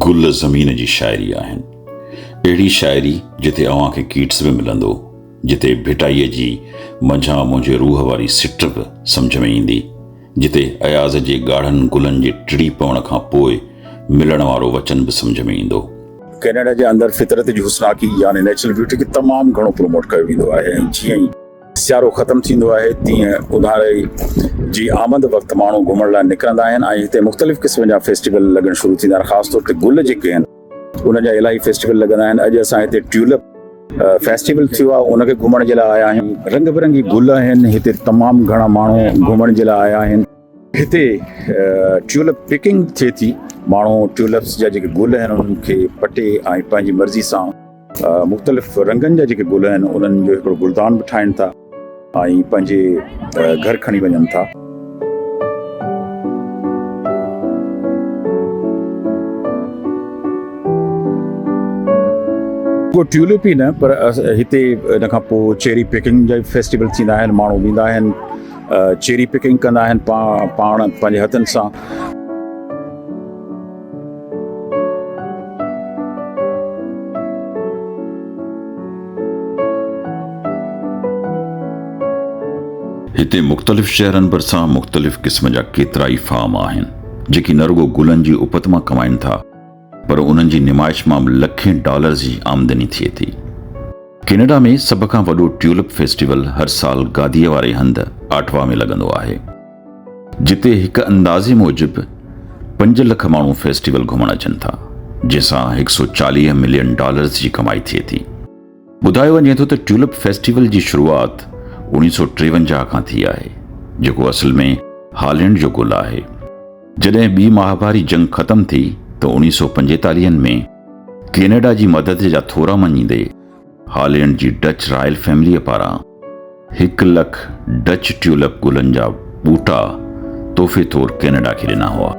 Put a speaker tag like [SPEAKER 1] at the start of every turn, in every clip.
[SPEAKER 1] गुल ज़मीन जी शाइरी आहिनि, अहिड़ी शाइरी जिते अव्हां खे कीट्स बि मिलंदो, जिते भिटाईअ जी मंझां मुंहिंजे रूह वारी सिट बि सम्झ में ईंदी, जिते अयाज़ जे ॻाढ़नि गुलनि जे टिड़ी पवण खां पोइ मिलण वारो वचन बि सम्झ में ईंदो।
[SPEAKER 2] कैनेडा जे अंदरि फितरत जी हुस्नाकी यानी नेचुरल ब्यूटी खे तमामु घणो प्रमोट कयो वेंदो आहे। जीअं ई सियारो ख़तमु थींदो आहे तीअं ऊन्हारे जी आमद वक़्तु माण्हू घुमण लाइ निकिरंदा आहिनि ऐं हिते मुख़्तलिफ़ क़िस्म जा फेस्टिवल लॻणु शुरू थींदा आहिनि। ख़ासि तौर ते गुल जेके आहिनि उन जा इलाही फेस्टिवल लॻंदा आहिनि। अॼु असां हिते ट्यूलिप फेस्टिवल थियो आहे, उनखे घुमण जे लाइ आया आहियूं। रंग बिरंगी गुल आहिनि, हिते तमामु घणा माण्हू घुमण जे लाइ आया आहिनि। हिते ट्यूलिप पिकिंग थिए थी, माण्हू ट्यूलिप्स जा जेके गुल आहिनि उन्हनि खे पटे ऐं पंहिंजी मर्ज़ी सां मुख़्तलिफ़ रंगनि जा जेके गुल आहिनि उन्हनि जो हिकिड़ो गुलदान बि ठाहिनि था ऐं पंहिंजे घर खणी वञनि था। को ट्यूलिप ई न पर हिते इन खां पोइ चेरी पिकिंग जा फेस्टिवल थींदा आहिनि। माण्हू वेंदा आहिनि, चेरी पिकिंग कंदा आहिनि पाण पंहिंजे हथनि सां।
[SPEAKER 1] हिते मुख़्तलिफ़ शहरनि भरिसां मुख़्तलिफ़ क़िस्म जा केतिरा ई फार्म आहिनि जेकी न रुगो गुलनि जी उपत मां कमाइनि था, पर उन्हनि जी निमाइश मां लखें डॉलर जी आमदनी थिए थी। कैनेडा में सभ खां वॾो ट्यूलिप फेस्टिवल हर साल गादीअ वारे हंधि आटवा में लॻंदो आहे, जिते हिकु अंदाज़े मूजिबि 5 लख माण्हू फेस्टिवल घुमण अचनि था, जंहिंसां $140 मिलियन जी कमाई थिए थी। ॿुधायो वञे थो त ट्यूलिप फेस्टिवल जी शुरूआति 1953 खां थी आहे, जेको असल में हॉलैंड जो गुल आहे। जॾहिं ॿी महाभारी जंग ख़तमु थी त 1945 में कैनेडा जी मदद जा थोरा मञींदे हॉलैंड जी डच रॉयल फैमिलीअ पारां 1 लख डच ट्यूलिप गुलनि जा बूटा तोहफ़े तौरु कैनेडा खे ॾिना हुआ।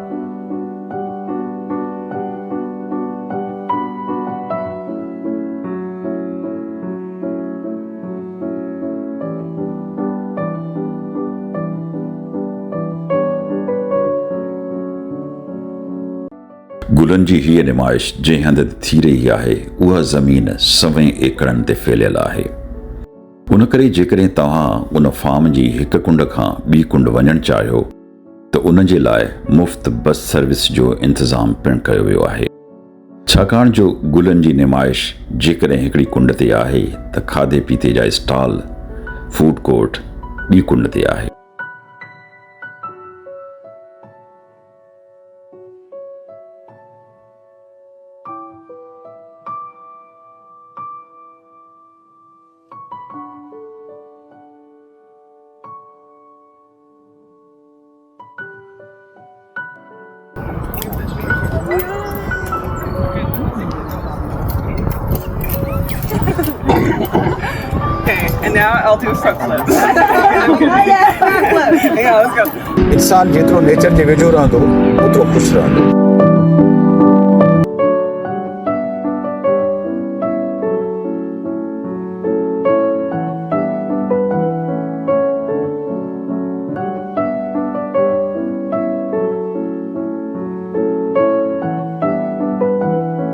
[SPEAKER 1] गुलनि जी हीअ निमाइश जंहिं हंधि थी रही आहे उहा ज़मीन 100 एकड़नि ते फैलियल आहे। उन करे जेकॾहिं तव्हां उन फार्म जी हिकु कुंड खां ॿी कुंड वञणु चाहियो त उन जे लाइ मुफ़्त बस सर्विस जो इंतज़ाम पिणु कयो वियो आहे। छाकाणि जो गुलनि जी निमाइश जेकॾहिं हिकिड़ी कुंड ते आहे त खाधे पीते जा स्टॉल, फूड कोर्ट ॿी कुंड ते आहे।
[SPEAKER 3] Okay, and now I'll do front flips. Yeah, let's go.
[SPEAKER 2] इंसान जेतिरो नेचर जे वेझो रहंदो ओतिरो ख़ुशि रहंदो।